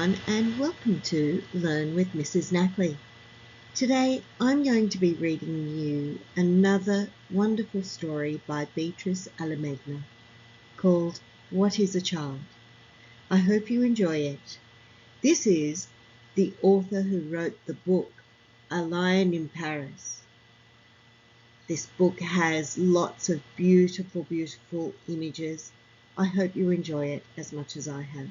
everyone, and welcome to Learn with Mrs Nakhle. Today I'm going to be reading you another wonderful story by Beatrice Alemagna called What is a Child? I hope you enjoy it. This is the author who wrote the book A Lion in Paris. This book has lots of beautiful, beautiful images. I hope you enjoy it as much as I have.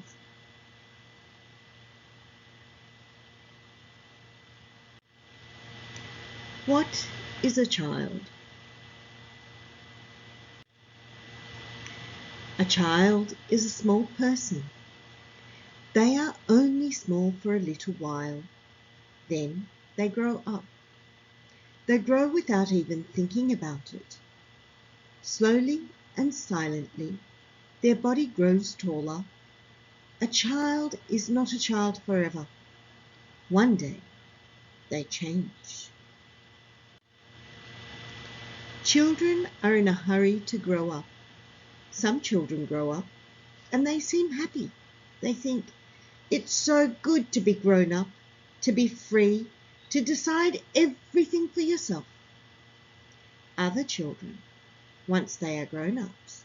What is a child? A child is a small person. They are only small for a little while. Then they grow up. They grow without even thinking about it. Slowly and silently, their body grows taller. A child is not a child forever. One day, they change. Children are in a hurry to grow up. Some children grow up and they seem happy. They think, it's so good to be grown up, to be free, to decide everything for yourself. Other children, once they are grown-ups,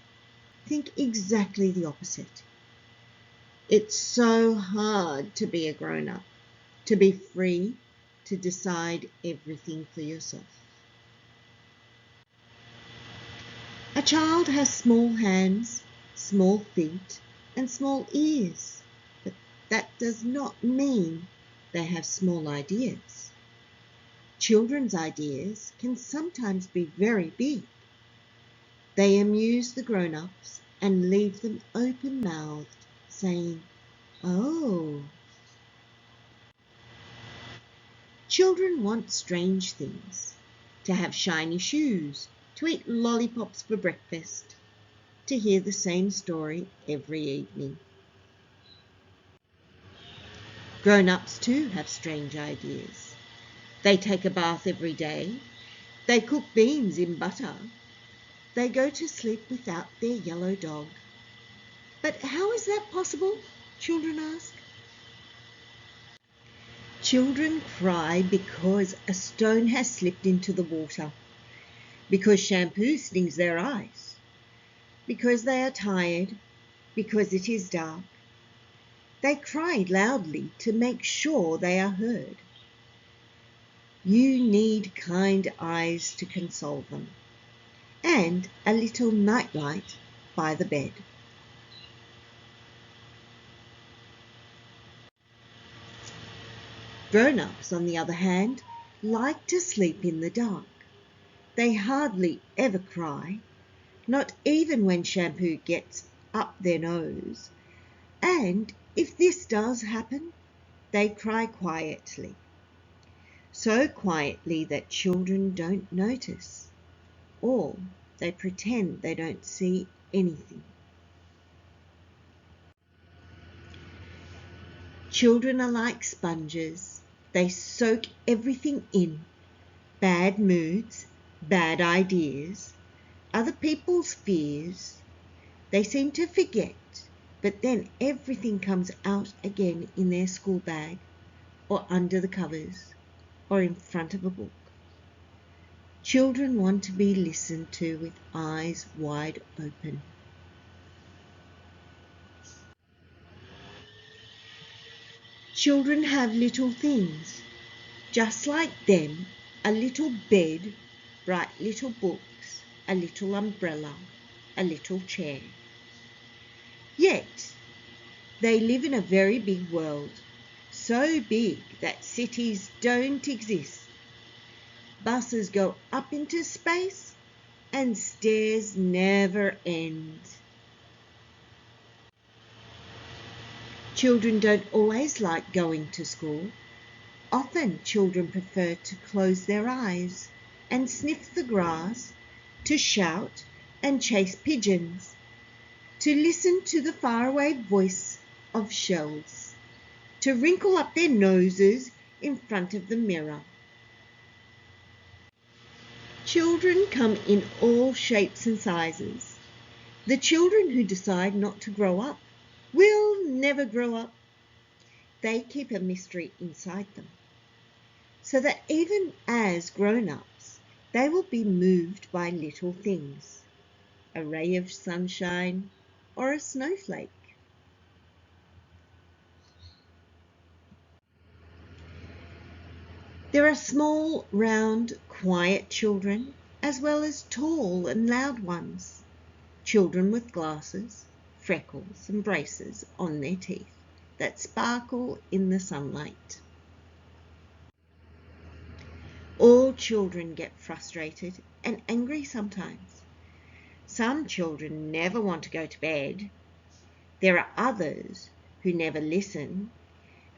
think exactly the opposite. It's so hard to be a grown-up, to be free, to decide everything for yourself. A child has small hands, small feet, and small ears, but that does not mean they have small ideas. Children's ideas can sometimes be very big. They amuse the grown-ups and leave them open-mouthed, saying, "Oh." Children want strange things, to have shiny shoes, to eat lollipops for breakfast, to hear the same story every evening. Grown-ups too have strange ideas. They take a bath every day. They cook beans in butter. They go to sleep without their yellow dog. But how is that possible? Children ask. Children cry because a stone has slipped into the water, because shampoo stings their eyes, because they are tired, because it is dark. They cry loudly to make sure they are heard. You need kind eyes to console them, and a little nightlight by the bed. Grown-ups, on the other hand, like to sleep in the dark. They hardly ever cry, not even when shampoo gets up their nose. And if this does happen, they cry quietly. So quietly that children don't notice, or they pretend they don't see anything. Children are like sponges. They soak everything in. Bad moods, bad ideas, other people's fears. They seem to forget, but then everything comes out again in their school bag, or under the covers, or in front of a book. Children want to be listened to with eyes wide open. Children have little things, just like them, a little bed, bright little books, a little umbrella, a little chair. Yet, they live in a very big world, so big that cities don't exist. Buses go up into space and stairs never end. Children don't always like going to school. Often children prefer to close their eyes and sniff the grass, to shout and chase pigeons, to listen to the faraway voice of shells, to wrinkle up their noses in front of the mirror. Children come in all shapes and sizes. The children who decide not to grow up will never grow up. they keep a mystery inside them, so that even as grown-ups, they will be moved by little things, a ray of sunshine or a snowflake. There are small, round, quiet children, as well as tall and loud ones. Children with glasses, freckles and braces on their teeth that sparkle in the sunlight. All children get frustrated and angry sometimes. Some children never want to go to bed. There are others who never listen,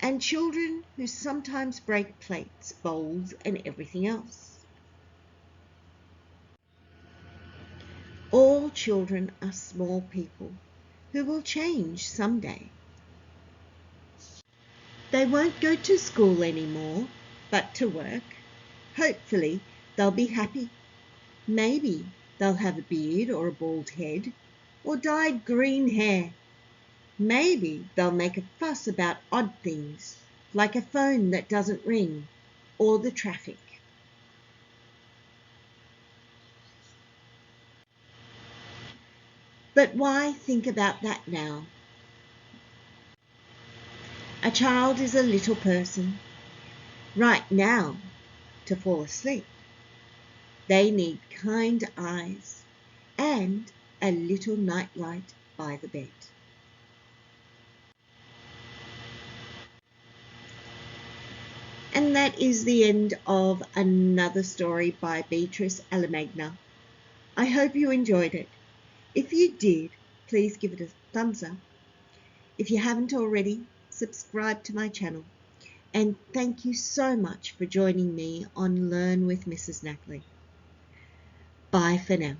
and children who sometimes break plates, bowls, and everything else. All children are small people who will change someday. They won't go to school anymore, but to work. Hopefully, they'll be happy. Maybe they'll have a beard or a bald head, or dyed green hair. Maybe they'll make a fuss about odd things, like a phone that doesn't ring, or the traffic. But why think about that now? A child is a little person, right now, to fall asleep. They need kind eyes and a little nightlight by the bed. And that is the end of another story by Beatrice Alemagna. I hope you enjoyed it. If you did, please give it a thumbs up. If you haven't already, subscribe to my channel. And thank you so much for joining me on Learn with Mrs Nakhle. Bye for now.